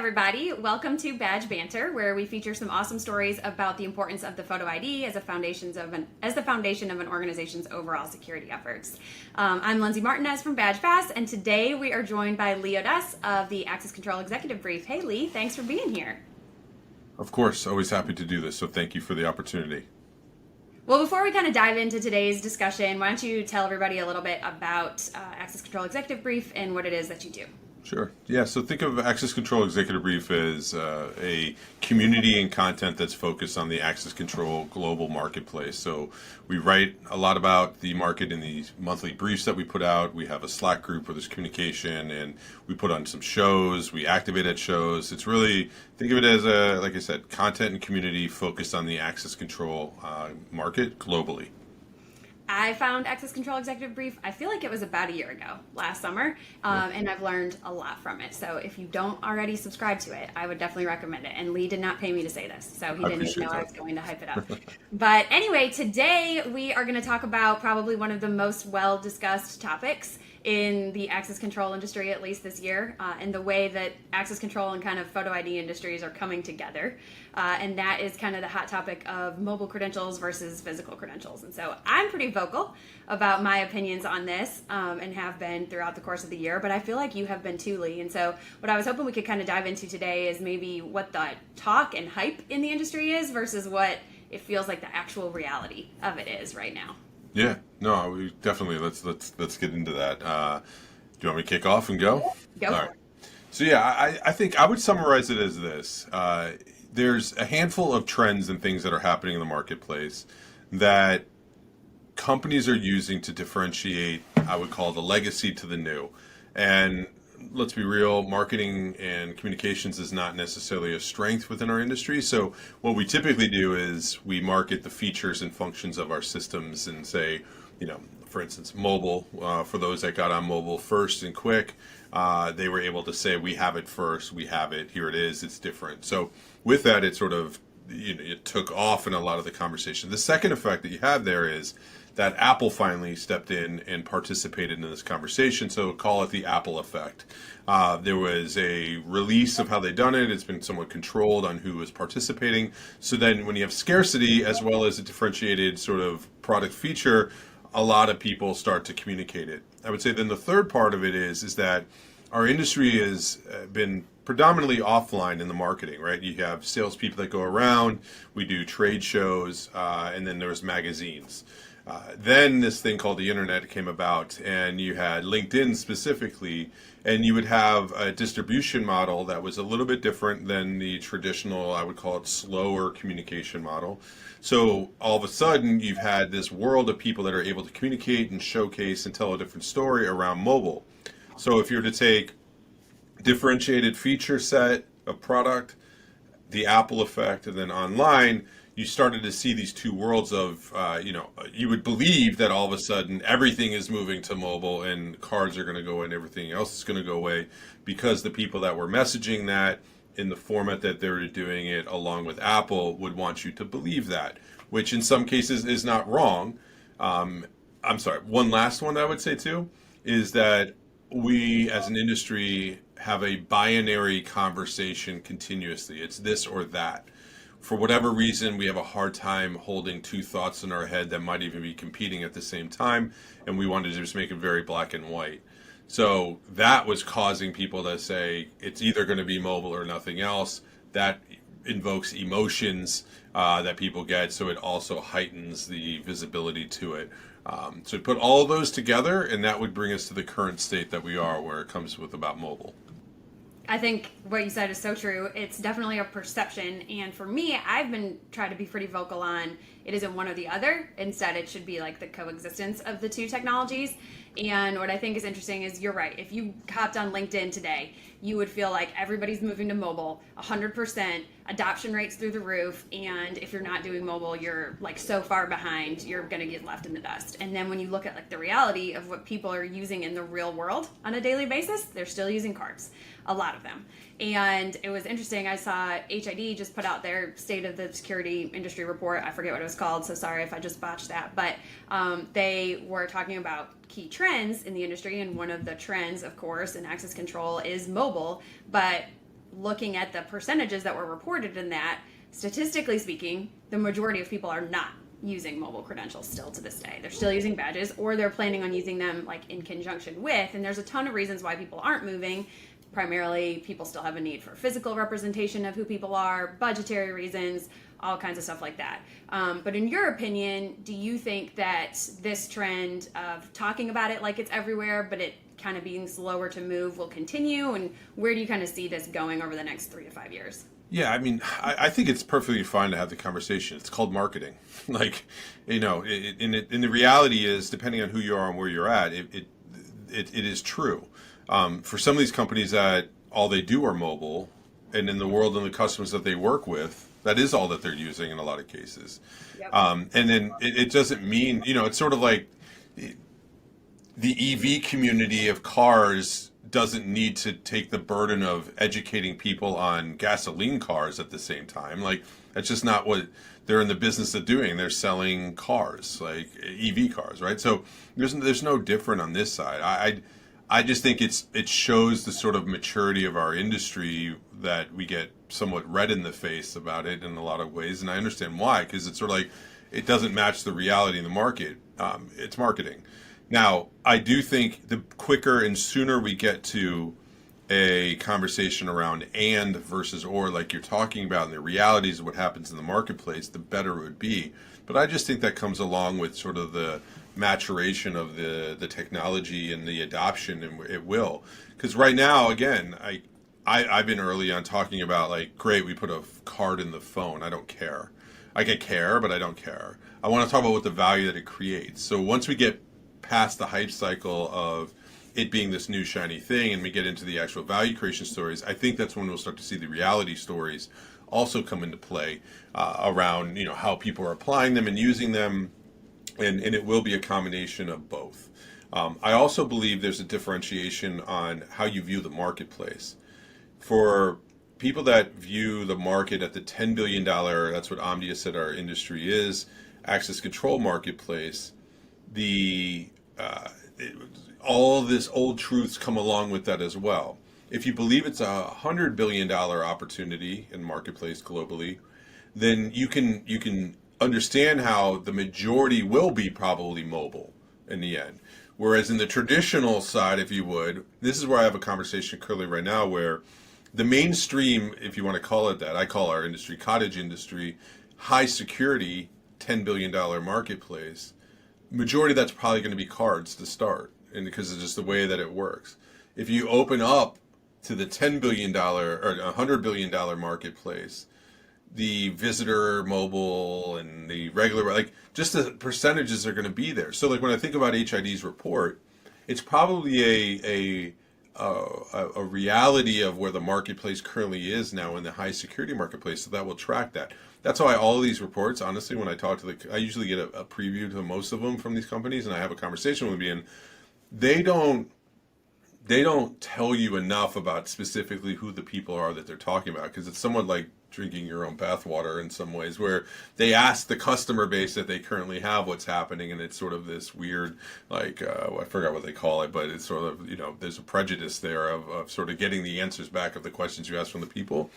everybody. Welcome to Badge Banter, where we feature some awesome stories about the importance of the photo ID as the foundation of an organization's overall security efforts. I'm Lindsay Martin-Nez from Badge Pass, and today we are joined by Lee Odess of the Access Control Executive Brief. Hey, Lee, thanks for being here. Of course, always happy to do this, so thank you for the opportunity. Well, before we kind of dive into today's discussion, why don't you tell everybody a little bit about Access Control Executive Brief and what it is that you do? Sure. Yeah, so think of Access Control Executive Brief as a community and content that's focused on the access control global marketplace. So we write a lot about the market in these monthly briefs that we put out. We have a Slack group where there's communication, and we put on some shows. We activate at shows. It's really, think of it as like I said, content and community focused on the access control market globally. I found Access Control Executive Brief, I feel like it was about a year ago, last summer, and I've learned a lot from it. So if you don't already subscribe to it, I would definitely recommend it. And Lee did not pay me to say this, so he didn't even know I was going to hype it up. But anyway, today we are going to talk about probably one of the most well-discussed topics in the access control industry, at least this year, and the way that access control and kind of photo ID industries are coming together. And that is kind of the hot topic of mobile credentials versus physical credentials. And so I'm pretty vocal about my opinions on this and have been throughout the course of the year, but I feel like you have been too, Lee. And so what I was hoping we could kind of dive into today is maybe what the talk and hype in the industry is versus what it feels like the actual reality of it is right now. Yeah, no, we definitely, let's get into that. Do you want me to kick off and go? Go. All right. So yeah, I think I would summarize it as this. There's a handful of trends and things that are happening in the marketplace that companies are using to differentiate, I would call the legacy to the new. And let's be real, marketing and communications is not necessarily a strength within our industry. So what we typically do is we market the features and functions of our systems and say, for instance, mobile, for those that got on mobile first and quick, they were able to say, we have it first, we have it, here it is, it's different. So with that, it sort of, it took off in a lot of the conversation. The second effect that you have there is that Apple finally stepped in and participated in this conversation, so call it the Apple effect. There was a release of how they've done it. It's been somewhat controlled on who is participating. So then when you have scarcity as well as a differentiated sort of product feature, a lot of people start to communicate it. I would say then the third part of it is that our industry has been predominantly offline in the marketing, right? You have salespeople that go around, we do trade shows, and then there's magazines. Then this thing called the internet came about, and you had LinkedIn specifically, and you would have a distribution model that was a little bit different than the traditional, I would call it slower communication model. So all of a sudden, you've had this world of people that are able to communicate and showcase and tell a different story around mobile. So if you were to take differentiated feature set of product, the Apple effect, and then online, you started to see these two worlds of, you would believe that all of a sudden everything is moving to mobile and cards are going to go and everything else is going to go away because the people that were messaging that in the format that they were doing it along with Apple would want you to believe that, which in some cases is not wrong. I'm sorry, one last one I would say too is that we as an industry have a binary conversation continuously. It's this or that. For whatever reason, we have a hard time holding two thoughts in our head that might even be competing at the same time, and we wanted to just make it very black and white. So that was causing people to say it's either going to be mobile or nothing else. That invokes emotions that people get, so it also heightens the visibility to it. So put all of those together, and that would bring us to the current state that we are, where it comes with about mobile. I think what you said is so true. It's definitely a perception. And for me, I've been trying to be pretty vocal on it isn't one or the other. Instead, it should be like the coexistence of the two technologies. And what I think is interesting is you're right. If you hopped on LinkedIn today, you would feel like everybody's moving to mobile, 100%, adoption rates through the roof. And if you're not doing mobile, you're like so far behind, you're going to get left in the dust. And then when you look at like the reality of what people are using in the real world on a daily basis, they're still using cards, a lot of them. And it was interesting. I saw HID just put out their State of the Security Industry report. I forget what it was called, so sorry if I just botched that. But they were talking about key trends in the industry, and one of the trends, of course, in access control is mobile. But looking at the percentages that were reported in that, statistically speaking, the majority of people are not using mobile credentials still to this day. They're still using badges, or they're planning on using them like in conjunction with, and there's a ton of reasons why people aren't moving. Primarily, people still have a need for physical representation of who people are, budgetary reasons, all kinds of stuff like that. But in your opinion, do you think that this trend of talking about it like it's everywhere, but it kind of being slower to move will continue? And where do you kind of see this going over the next 3 to 5 years? Yeah, I mean, I think it's perfectly fine to have the conversation. It's called marketing. Like, you know, and the reality is, depending on who you are and where you're at, it is true. For some of these companies that all they do are mobile, and in the world and the customers that they work with, that is all that they're using in a lot of cases. Yep. And then it doesn't mean, you know, it's sort of like the EV community of cars doesn't need to take the burden of educating people on gasoline cars at the same time. Like, that's just not what they're in the business of doing. They're selling cars, like EV cars, right? So there's no different on this side. I just think it shows the sort of maturity of our industry that we get somewhat red in the face about it in a lot of ways, and I understand why, because it's sort of like it doesn't match the reality in the market. It's marketing. Now, I do think the quicker and sooner we get to a conversation around and versus or, like you're talking about, and the realities of what happens in the marketplace, the better it would be. But I just think that comes along with sort of the maturation of the technology and the adoption, and it will. Because right now, again, I've been early on talking about, like, great, we put a card in the phone. I don't care. I can care, but I don't care. I want to talk about what the value that it creates. So once we get past the hype cycle of it being this new shiny thing and we get into the actual value creation stories, I think that's when we'll start to see the reality stories also come into play around, you know, how people are applying them and using them, and it will be a combination of both. I also believe there's a differentiation on how you view the marketplace. For people that view the market at the $10 billion, that's what Omdia said our industry is, access control marketplace, all this old truths come along with that as well. If you believe it's $100 billion opportunity in marketplace globally, then you can understand how the majority will be probably mobile in the end. Whereas in the traditional side, if you would, this is where I have a conversation currently right now where the mainstream, if you want to call it that, I call our industry cottage industry, high security, $10 billion marketplace, majority of that's probably going to be cards to start, and because of just the way that it works. If you open up to the $10 billion or $100 billion marketplace, the visitor mobile and the regular, like, just the percentages are going to be there. So, like, when I think about HID's report, it's probably a reality of where the marketplace currently is now in the high security marketplace, so that will track that. That's why all of these reports, honestly, when I talk to I usually get a preview to most of them from these companies, and I have a conversation with them, and they don't tell you enough about specifically who the people are that they're talking about, because it's somewhat like drinking your own bathwater in some ways, where they ask the customer base that they currently have what's happening, and it's sort of this weird, like, I forgot what they call it, but it's sort of, you know, there's a prejudice there of sort of getting the answers back of the questions you ask from the people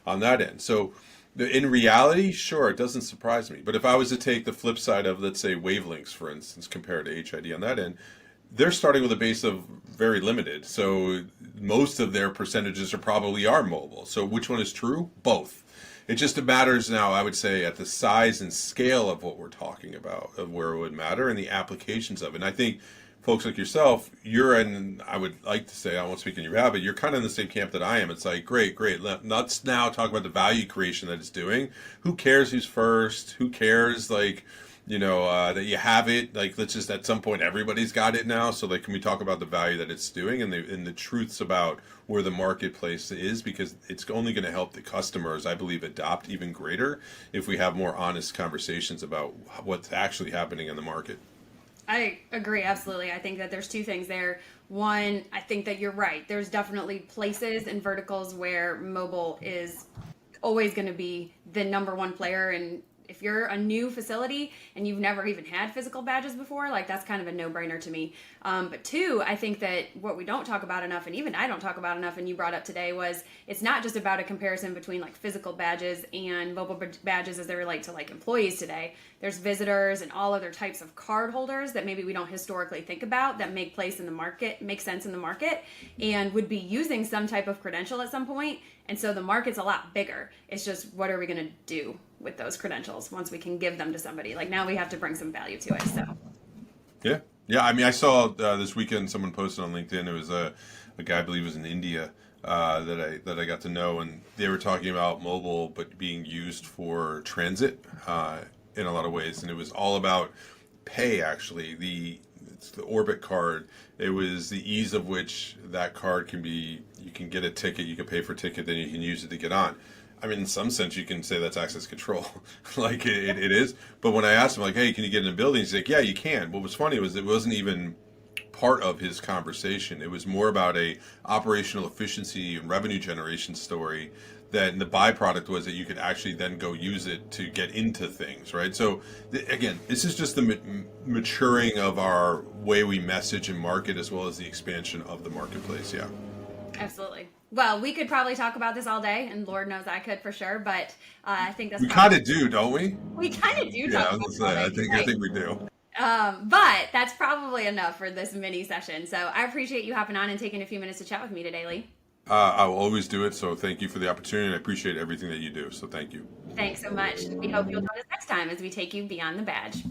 on that end. So in reality, sure, it doesn't surprise me. But if I was to take the flip side of, let's say, wavelengths, for instance, compared to HID on that end, they're starting with a base of very limited. So most of their percentages probably are mobile. So which one is true? Both. It just matters now, I would say, at the size and scale of what we're talking about, of where it would matter, and the applications of it. And I think folks like yourself, you're in, I would like to say, I won't speak on your behalf, but you're kind of in the same camp that I am. It's like, great. Let's now talk about the value creation that it's doing. Who cares who's first? Who cares, like, you know, that you have it? Like, let's just, at some point, everybody's got it now. So, like, can we talk about the value that it's doing and the truths about where the marketplace is? Because it's only going to help the customers, I believe, adopt even greater if we have more honest conversations about what's actually happening in the market. I agree, absolutely. I think that there's two things there. One, I think that you're right. There's definitely places and verticals where mobile is always going to be the number one player, and if you're a new facility and you've never even had physical badges before, like that's kind of a no-brainer to me. But two, I think that what we don't talk about enough, and even I don't talk about enough, and you brought up today, was it's not just about a comparison between like physical badges and mobile badges as they relate to like employees today. There's visitors and all other types of card holders that maybe we don't historically think about that make sense in the market, and would be using some type of credential at some point. And so the market's a lot bigger. It's just, what are we going to do with those credentials once we can give them to somebody? Like now we have to bring some value to it. So yeah. I mean, I saw this weekend someone posted on LinkedIn. It was a guy, I believe, was in India that I got to know, and they were talking about mobile, but being used for transit in a lot of ways, and it was all about pay. Actually, it's the Orbit card. It was the ease of which that card can be. You can get a ticket, you can pay for a ticket, then you can use it to get on. I mean, in some sense, you can say that's access control, like it is. But when I asked him, like, hey, can you get in a building? He's like, yeah, you can. What was funny was it wasn't even part of his conversation. It was more about a operational efficiency and revenue generation story. That the byproduct was that you could actually then go use it to get into things, right? So again, this is just the maturing of our way we message and market, as well as the expansion of the marketplace. Yeah, absolutely. Well, we could probably talk about this all day, and Lord knows I could for sure. But I think that's we kind of do, don't we? We kind of do. Yeah, talk I was about gonna say, it I think we do. But that's probably enough for this mini session. So I appreciate you hopping on and taking a few minutes to chat with me today, Lee. I will always do it, so thank you for the opportunity, and I appreciate everything that you do, so thank you. Thanks so much. We hope you'll join us next time as we take you beyond the badge.